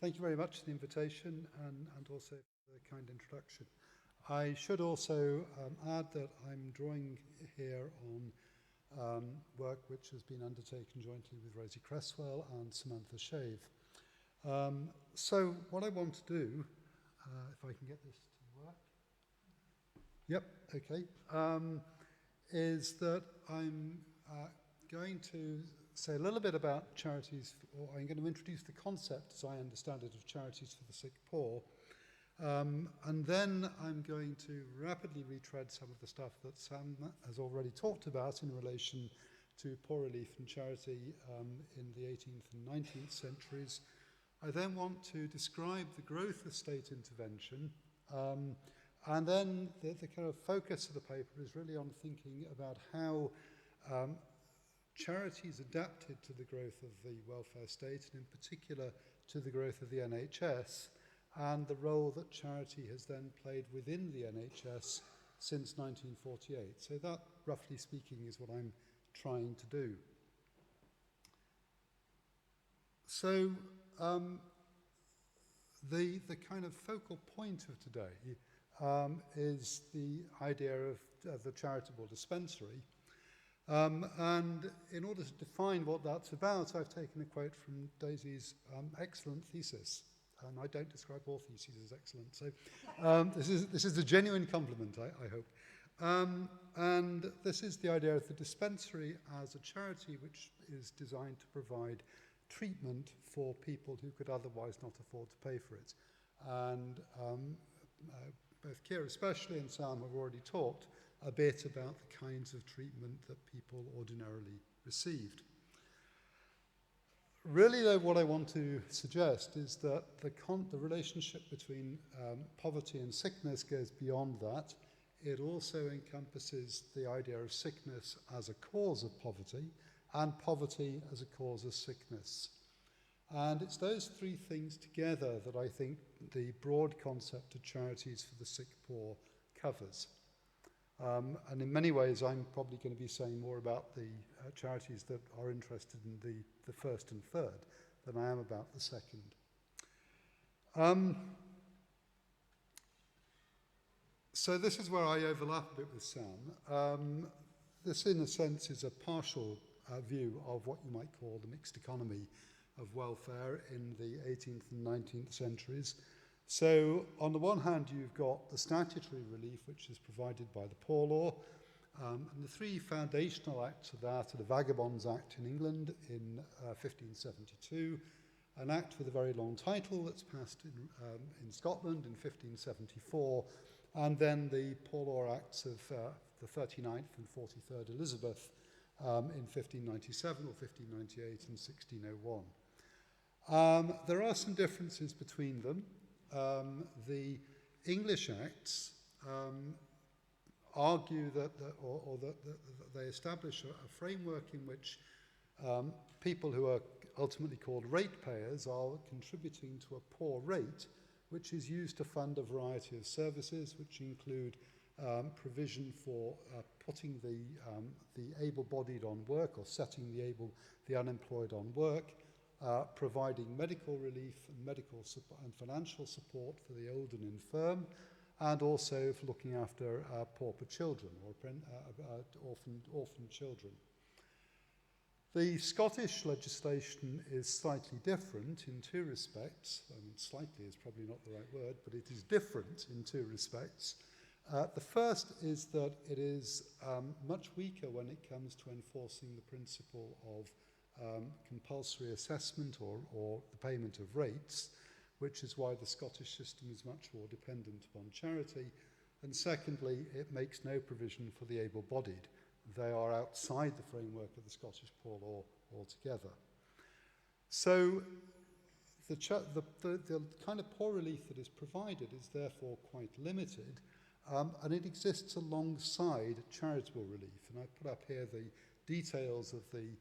Thank you very much for the invitation and also for the kind introduction. I should also add that I'm drawing here on work which has been undertaken jointly with Rosie Cresswell and Samantha Shave. So what I want to do, if I can get this to work, yep, okay, is that I'm going to say a little bit about charities, or I'm going to introduce the concept, as I understand it, of charities for the sick poor. And then I'm going to rapidly retread some of the stuff that Sam has already talked about in relation to poor relief and charity in the 18th and 19th centuries. I then want to describe the growth of state intervention, and then the kind of focus of the paper is really on thinking about how charities adapted to the growth of the welfare state, and in particular to the growth of the NHS, and the role that charity has then played within the NHS since 1948. So that, roughly speaking, is what I'm trying to do. So the kind of focal point of today is the idea of the charitable dispensary. And in order to define what that's about, I've taken a quote from Daisy's excellent thesis. And I don't describe all theses as excellent. So this is a genuine compliment, I hope. And this is the idea of the dispensary as a charity which is designed to provide treatment for people who could otherwise not afford to pay for it. And both Keir especially and Sam have already talked a bit about the kinds of treatment that people ordinarily received. Really, though, what I want to suggest is that the relationship between poverty and sickness goes beyond that. It also encompasses the idea of sickness as a cause of poverty and poverty as a cause of sickness. And it's those three things together that I think the broad concept of charities for the sick poor covers. And in many ways, I'm probably going to be saying more about the charities that are interested in the first and third than I am about the second. So this is where I overlap a bit with Sam. This, in a sense, is a partial view of what you might call the mixed economy of welfare in the 18th and 19th centuries. So on the one hand, you've got the statutory relief, which is provided by the Poor Law, and the three foundational acts of that are the Vagabonds Act in England in 1572, an act with a very long title that's passed in Scotland in 1574, and then the Poor Law Acts of the 39th and 43rd Elizabeth in 1597 or 1598 and 1601. There are some differences between them. The English Acts argue that they establish a framework in which people who are ultimately called ratepayers are contributing to a poor rate, which is used to fund a variety of services, which include provision for putting the able-bodied on work or setting the unemployed on work, providing medical relief and medical and financial support for the old and infirm, and also for looking after pauper children or orphan children. The Scottish legislation is slightly different in two respects. I mean, slightly is probably not the right word, but it is different in two respects. The first is that it is much weaker when it comes to enforcing the principle of compulsory assessment or the payment of rates, which is why the Scottish system is much more dependent upon charity. And secondly, it makes no provision for the able-bodied. They are outside the framework of the Scottish Poor Law altogether. So the kind of poor relief that is provided is therefore quite limited, and it exists alongside charitable relief. And I put up here the details of the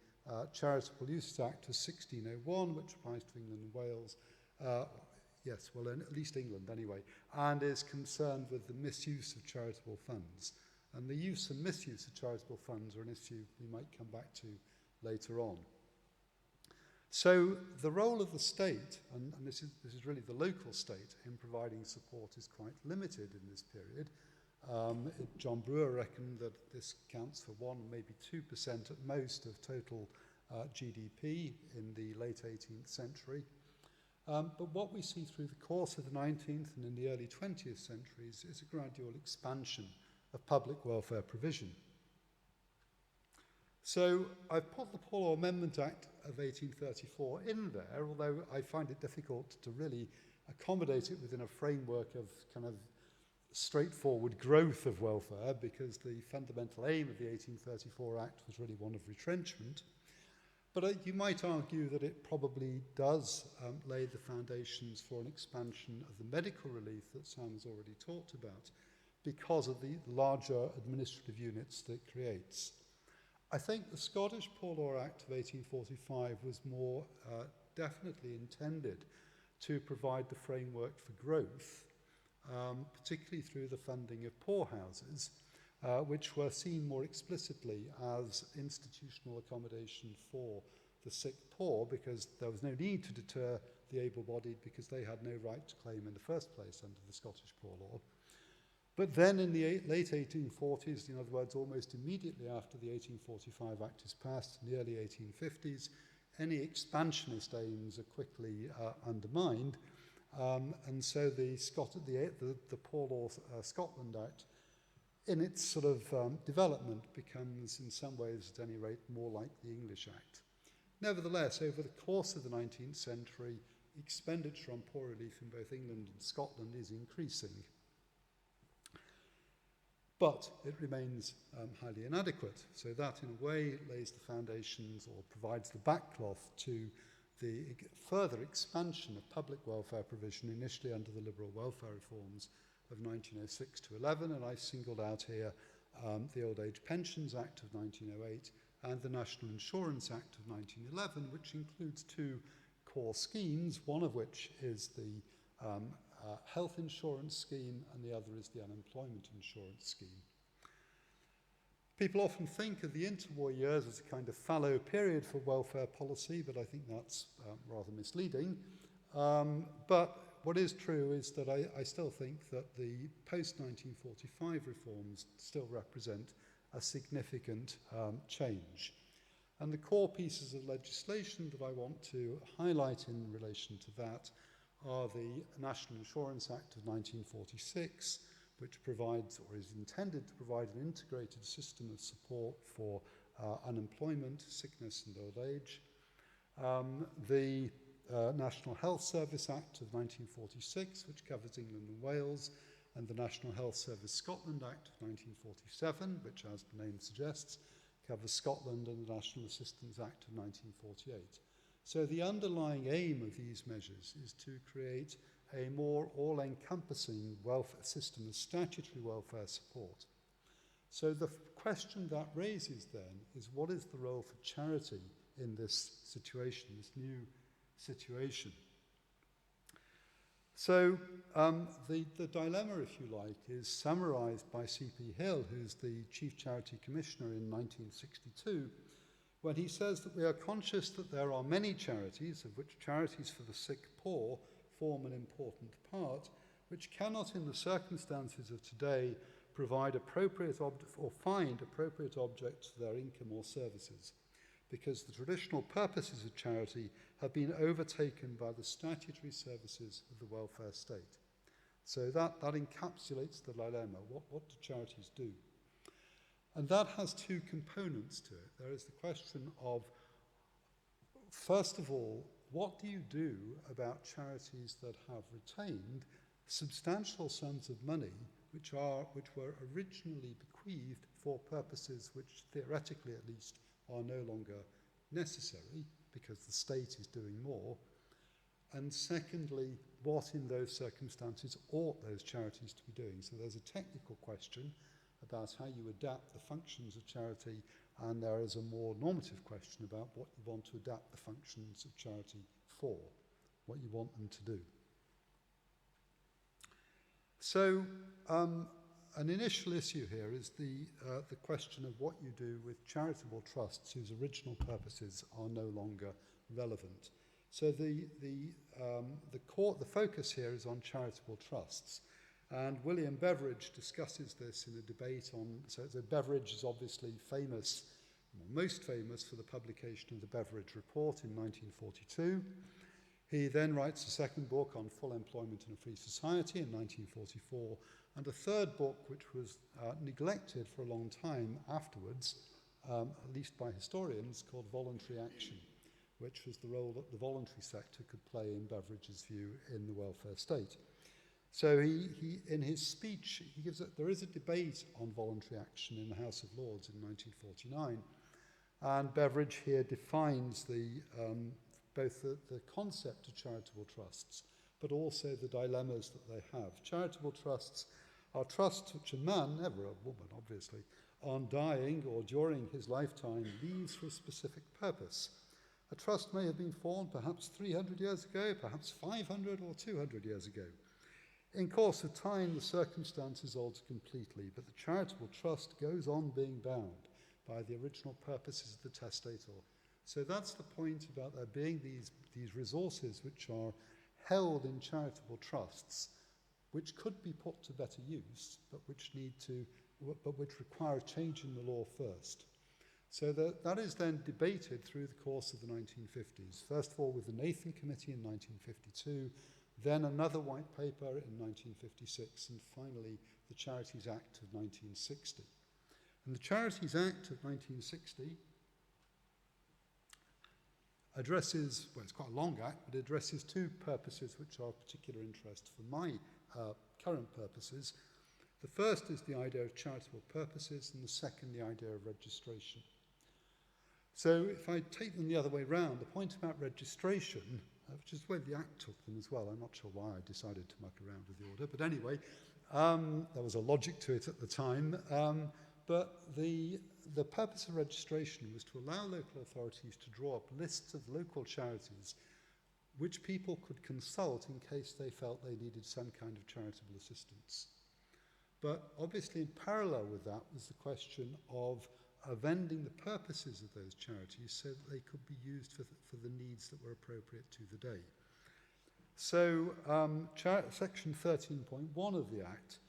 Charitable Uses Act of 1601, which applies to England and Wales, yes, well, at least England anyway, and is concerned with the misuse of charitable funds. And the use and misuse of charitable funds are an issue we might come back to later on. So the role of the state, and this is really the local state, in providing support is quite limited in this period. John Brewer reckoned that this counts for 1, maybe 2% at most of total GDP in the late 18th century. But what we see through the course of the 19th and in the early 20th centuries is a gradual expansion of public welfare provision. So I've put the Poor Law Amendment Act of 1834 in there, although I find it difficult to really accommodate it within a framework of kind of straightforward growth of welfare, because the fundamental aim of the 1834 Act was really one of retrenchment. But you might argue that it probably does lay the foundations for an expansion of the medical relief that Sam has already talked about, because of the larger administrative units that it creates. I think the Scottish Poor Law Act of 1845 was more definitely intended to provide the framework for growth, particularly through the funding of poorhouses, which were seen more explicitly as institutional accommodation for the sick poor, because there was no need to deter the able-bodied because they had no right to claim in the first place under the Scottish Poor Law. But then in the late 1840s, in other words, almost immediately after the 1845 Act is passed, in the early 1850s, any expansionist aims are quickly undermined. And so the Poor Law Scotland Act, in its sort of development, becomes in some ways, at any rate, more like the English Act. Nevertheless, over the course of the 19th century, expenditure on poor relief in both England and Scotland is increasing. But it remains highly inadequate. So that, in a way, lays the foundations or provides the backcloth to the further expansion of public welfare provision, initially under the Liberal Welfare Reforms of 1906 to 11, and I singled out here the Old Age Pensions Act of 1908 and the National Insurance Act of 1911, which includes 2 core schemes, one of which is the health insurance scheme, and the other is the unemployment insurance scheme. People often think of the interwar years as a kind of fallow period for welfare policy, but I think that's rather misleading. But what is true is that I still think that the post-1945 reforms still represent a significant change. And the core pieces of legislation that I want to highlight in relation to that are the National Insurance Act of 1946, which provides, or is intended to provide, an integrated system of support for unemployment, sickness and old age. The National Health Service Act of 1946, which covers England and Wales, and the National Health Service Scotland Act of 1947, which, as the name suggests, covers Scotland, and the National Assistance Act of 1948. So the underlying aim of these measures is to create a more all-encompassing welfare system of statutory welfare support. So the question that raises then is, what is the role for charity in this situation, this new situation? So the dilemma, if you like, is summarised by C.P. Hill, who's the Chief Charity Commissioner in 1962, when he says that we are conscious that there are many charities, of which charities for the sick poor form an important part, which cannot in the circumstances of today provide appropriate or find appropriate objects for their income or services, because the traditional purposes of charity have been overtaken by the statutory services of the welfare state. So that encapsulates the dilemma. What do charities do? And that has 2 components to it. There is the question of, first of all, what do you do about charities that have retained substantial sums of money which were originally bequeathed for purposes which, theoretically at least, are no longer necessary because the state is doing more? And secondly, what in those circumstances ought those charities to be doing? So there's a technical question about how you adapt the functions of charity, and there is a more normative question about what you want to adapt the functions of charity for, what you want them to do. So an initial issue here is the question of what you do with charitable trusts whose original purposes are no longer relevant. So the focus here is on charitable trusts. And William Beveridge discusses this in a debate on, so Beveridge is obviously famous, most famous for the publication of the Beveridge Report in 1942. He then writes a second book on full employment in a free society in 1944, and a third book which was neglected for a long time afterwards, at least by historians, called Voluntary Action, which was the role that the voluntary sector could play in Beveridge's view in the welfare state. So he in his speech, there is a debate on voluntary action in the House of Lords in 1949, and Beveridge here defines both the concept of charitable trusts, but also the dilemmas that they have. Charitable trusts are trusts which a man, never a woman obviously, on dying or during his lifetime leaves for a specific purpose. A trust may have been formed perhaps 300 years ago, perhaps 500 or 200 years ago. In course of time, the circumstances alter completely, but the charitable trust goes on being bound by the original purposes of the testator. So that's the point about there being these resources which are held in charitable trusts, which could be put to better use, but which require a change in the law first. So that is then debated through the course of the 1950s. First of all with the Nathan Committee in 1952, then another white paper in 1956, and finally the Charities Act of 1960. And the Charities Act of 1960 addresses, well, it's quite a long act, but it addresses two purposes which are of particular interest for my current purposes. The first is the idea of charitable purposes, and the second, the idea of registration. So if I take them the other way round, the point about registration, which is the way the Act took them as well, I'm not sure why I decided to muck around with the order, but anyway, there was a logic to it at the time, but the purpose of registration was to allow local authorities to draw up lists of local charities which people could consult in case they felt they needed some kind of charitable assistance. But obviously in parallel with that was the question of amending the purposes of those charities so that they could be used for the needs that were appropriate to the day. So section 13.1 of the Act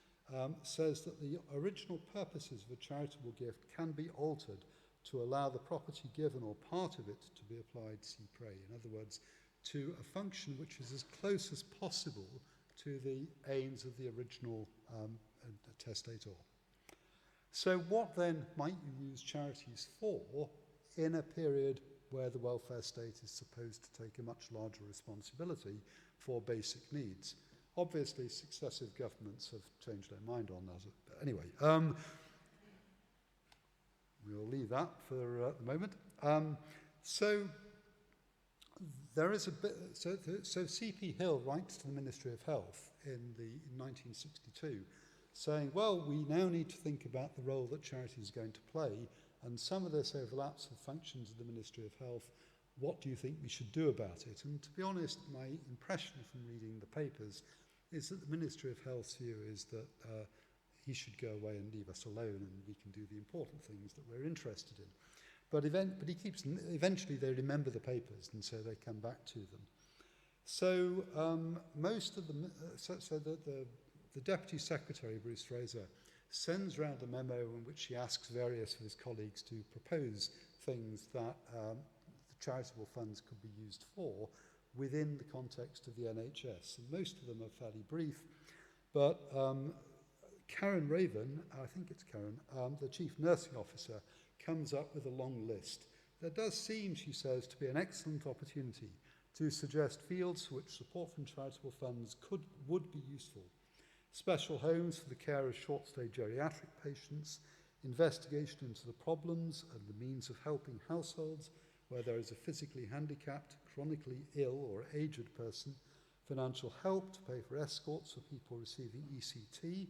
says that the original purposes of a charitable gift can be altered to allow the property given or part of it to be applied si pre. In other words, to a function which is as close as possible to the aims of the original testator. So what then might you use charities for in a period where the welfare state is supposed to take a much larger responsibility for basic needs? Obviously, successive governments have changed their mind on that. But anyway, we'll leave that for the moment. So there is a bit. So C.P. Hill writes to the Ministry of Health in 1962, saying, well, we now need to think about the role that charity is going to play, and some of this overlaps with functions of the Ministry of Health. What do you think we should do about it? And to be honest, my impression from reading the papers is that the Ministry of Health's view is that he should go away and leave us alone, and we can do the important things that we're interested in. But eventually they remember the papers, and so they come back to them. So most of them, the Deputy Secretary, Bruce Fraser, sends round a memo in which he asks various of his colleagues to propose things that the charitable funds could be used for within the context of the NHS. And most of them are fairly brief, but Karen Raven, I think it's Karen, the Chief Nursing Officer, comes up with a long list. There does seem, she says, to be an excellent opportunity to suggest fields for which support from charitable funds would be useful. Special homes for the care of short-stay geriatric patients, investigation into the problems and the means of helping households where there is a physically handicapped, chronically ill or aged person, financial help to pay for escorts for people receiving ECT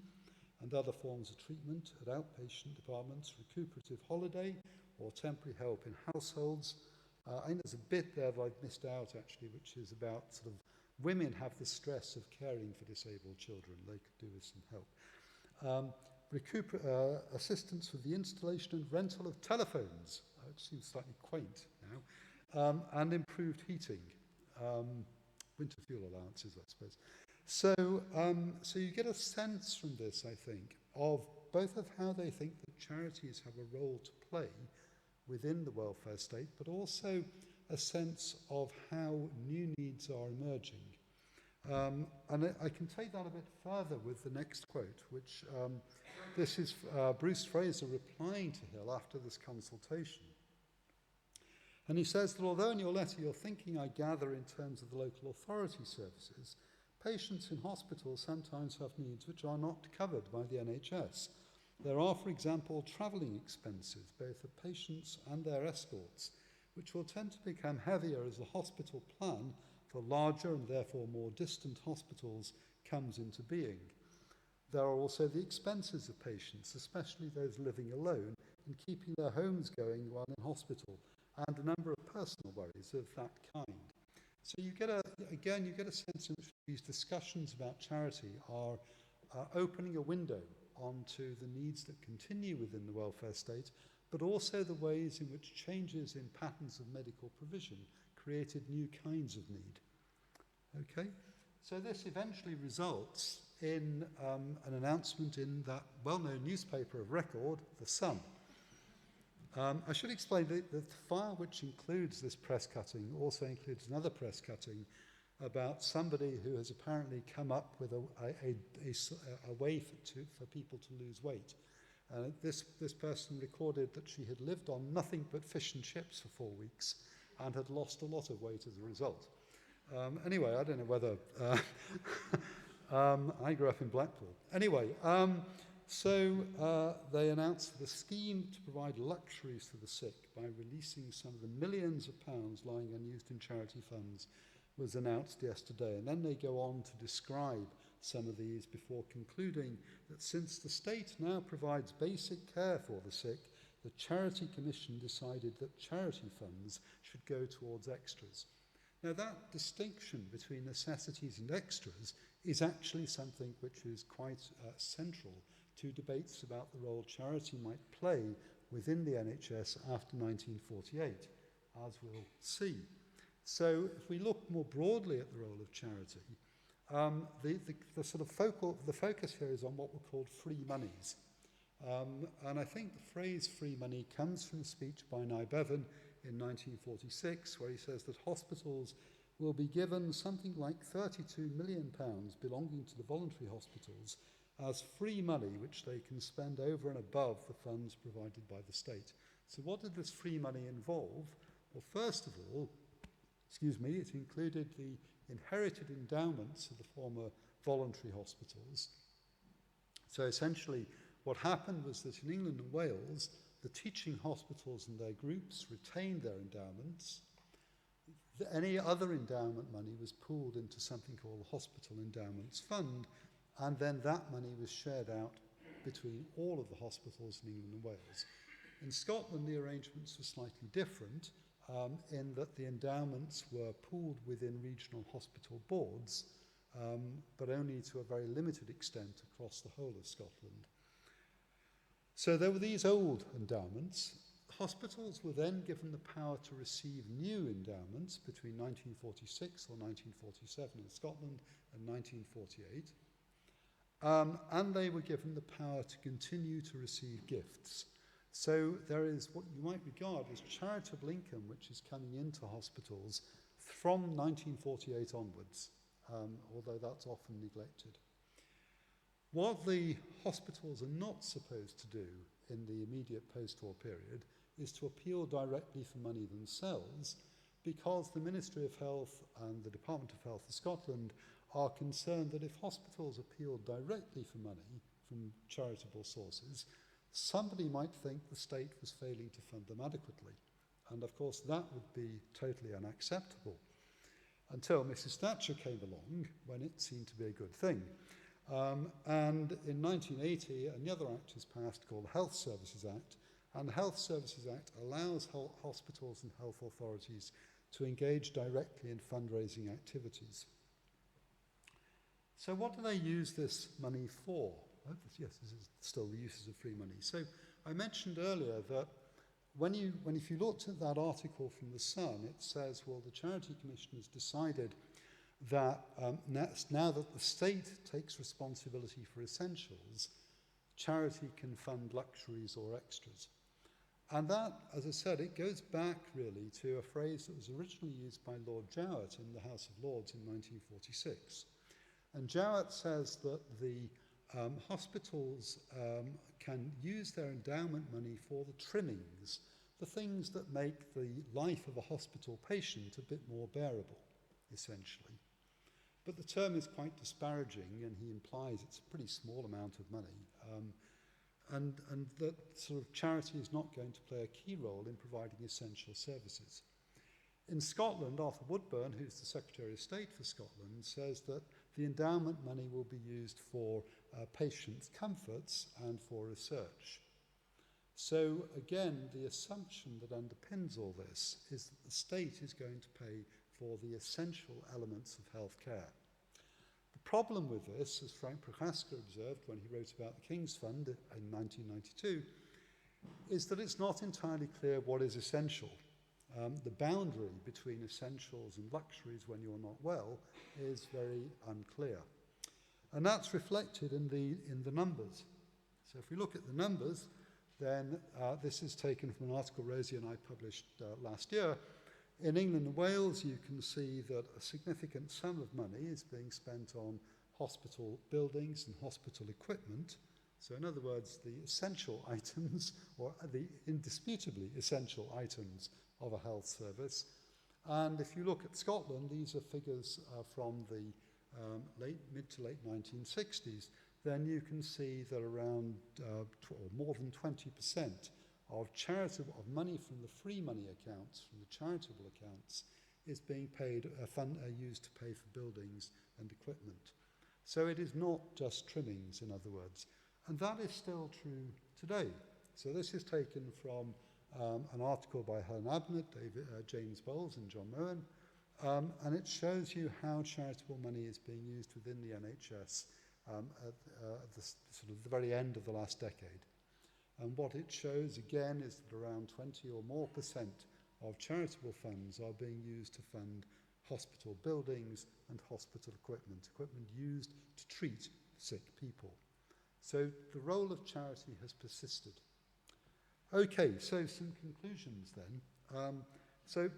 and other forms of treatment at outpatient departments, recuperative holiday or temporary help in households. I think there's a bit there that I've missed out actually, which is about sort of women have the stress of caring for disabled children. They could do with some help. Assistance with the installation and rental of telephones, which seems slightly quaint and improved heating, winter fuel allowances, I suppose. So, so you get a sense from this, I think, of both of how they think that charities have a role to play within the welfare state, but also a sense of how new needs are emerging. And I can take that a bit further with the next quote, which this is Bruce Fraser replying to Hill after this consultation. And he says that although in your letter you're thinking, I gather, in terms of the local authority services, patients in hospitals sometimes have needs which are not covered by the NHS. There are, for example, travelling expenses, both of patients and their escorts, which will tend to become heavier as the hospital plan for larger and therefore more distant hospitals comes into being. There are also the expenses of patients, especially those living alone, in keeping their homes going while in hospital, and a number of personal worries of that kind. So you get a sense in which these discussions about charity are opening a window onto the needs that continue within the welfare state, but also the ways in which changes in patterns of medical provision created new kinds of need. Okay, so this eventually results in an announcement in that well-known newspaper of record, The Sun. I should explain that the file which includes this press cutting also includes another press cutting about somebody who has apparently come up with a way for people to lose weight. This person recorded that she had lived on nothing but fish and chips for 4 weeks and had lost a lot of weight as a result. Anyway, I don't know whether... I grew up in Blackpool. Anyway, so they announced the scheme to provide luxuries to the sick by releasing some of the millions of pounds lying unused in charity funds was announced yesterday. And then they go on to describe some of these before concluding that since the state now provides basic care for the sick, the Charity Commission decided that charity funds should go towards extras. Now that distinction between necessities and extras is actually something which is quite central to debates about the role charity might play within the NHS after 1948, as we'll see. So if we look more broadly at the role of charity, the focus here is on what were called free monies. And I think the phrase free money comes from a speech by Nye Bevan in 1946, where he says that hospitals will be given something like £32 million belonging to the voluntary hospitals as free money which they can spend over and above the funds provided by the state. So what did this free money involve? Well, first of all, it included the inherited endowments of the former voluntary hospitals. So essentially what happened was that in England and Wales, the teaching hospitals and their groups retained their endowments. Any other endowment money was pooled into something called the Hospital Endowments Fund, and then that money was shared out between all of the hospitals in England and Wales. In Scotland, the arrangements were slightly different, in that the endowments were pooled within regional hospital boards, but only to a very limited extent across the whole of Scotland. So there were these old endowments. Hospitals were then given the power to receive new endowments between 1946 or 1947 in Scotland and 1948. And they were given the power to continue to receive gifts. So there is what you might regard as charitable income which is coming into hospitals from 1948 onwards, although that's often neglected. What the hospitals are not supposed to do in the immediate post-war period is to appeal directly for money themselves, because the Ministry of Health and the Department of Health of Scotland are concerned that if hospitals appealed directly for money from charitable sources, somebody might think the state was failing to fund them adequately. And of course that would be totally unacceptable, until Mrs. Thatcher came along, when it seemed to be a good thing. And in 1980, another act was passed called the Health Services Act, and the Health Services Act allows hospitals and health authorities to engage directly in fundraising activities. So what do they use this money for? Yes, this is still the uses of free money. So I mentioned earlier that if you looked at that article from The Sun, it says, well, the Charity Commission has decided that now that the state takes responsibility for essentials, charity can fund luxuries or extras. And that, as I said, it goes back really to a phrase that was originally used by Lord Jowett in the House of Lords in 1946. And Jowett says that the hospitals can use their endowment money for the trimmings, the things that make the life of a hospital patient a bit more bearable, essentially. But the term is quite disparaging, and he implies it's a pretty small amount of money, and that sort of charity is not going to play a key role in providing essential services. In Scotland, Arthur Woodburn, who's the Secretary of State for Scotland, says that the endowment money will be used for patients' comforts and for research. So again, the assumption that underpins all this is that the state is going to pay for the essential elements of healthcare. The problem with this, as Frank Prochaska observed when he wrote about the King's Fund in 1992, is that it's not entirely clear what is essential. The boundary between essentials and luxuries when you're not well is very unclear. And that's reflected in the numbers. So if we look at the numbers, then this is taken from an article Rosie and I published last year. In England and Wales, you can see that a significant sum of money is being spent on hospital buildings and hospital equipment. So in other words, the essential items, or the indisputably essential items of a health service. And if you look at Scotland, these are figures from the mid to late 1960s, then you can see that around more than 20% of money from the free money accounts, from the charitable accounts, is being paid, used to pay for buildings and equipment. So it is not just trimmings, in other words. And that is still true today. So this is taken from an article by Helen Abnett, James Bowles and John Moen, and it shows you how charitable money is being used within the NHS at the very end of the last decade. And what it shows again is that around 20 or more % of charitable funds are being used to fund hospital buildings and hospital equipment used to treat sick people. So the role of charity has persisted. Okay, so some conclusions then. So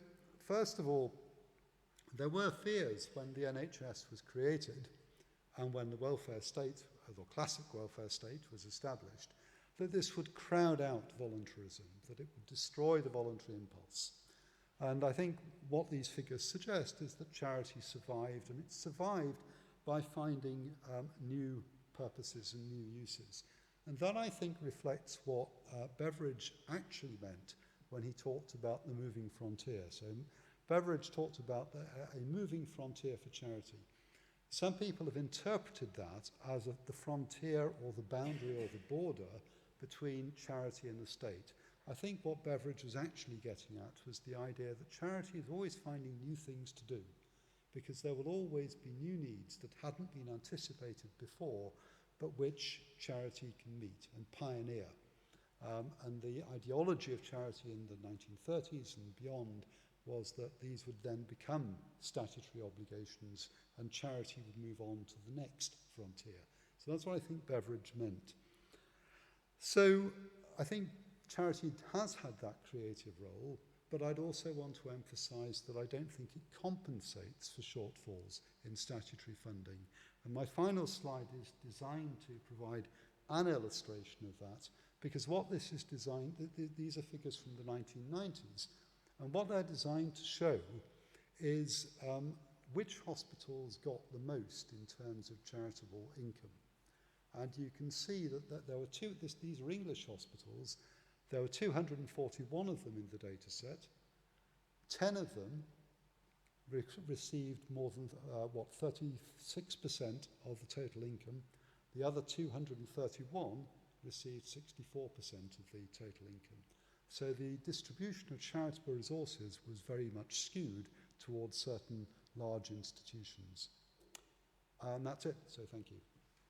first of all, there were fears when the NHS was created and when the welfare state, or classic welfare state, was established, that this would crowd out voluntarism, that it would destroy the voluntary impulse. And I think what these figures suggest is that charity survived, and it survived by finding new purposes and new uses. And that, I think, reflects what Beveridge actually meant when he talked about the moving frontier. So Beveridge talked about a moving frontier for charity. Some people have interpreted that as the frontier or the boundary or the border between charity and the state. I think what Beveridge was actually getting at was the idea that charity is always finding new things to do, because there will always be new needs that hadn't been anticipated before, but which charity can meet and pioneer. And the ideology of charity in the 1930s and beyond was that these would then become statutory obligations and charity would move on to the next frontier. So that's what I think Beveridge meant. So I think charity has had that creative role, but I'd also want to emphasize that I don't think it compensates for shortfalls in statutory funding. And my final slide is designed to provide an illustration of that, because what this is designed, these are figures from the 1990s, and what they're designed to show is which hospitals got the most in terms of charitable income. And you can see that there were these are English hospitals. There were 241 of them in the data set. 10 of them received more than, 36% of the total income. The other 231 received 64% of the total income. So the distribution of charitable resources was very much skewed towards certain large institutions. And that's it, so thank you.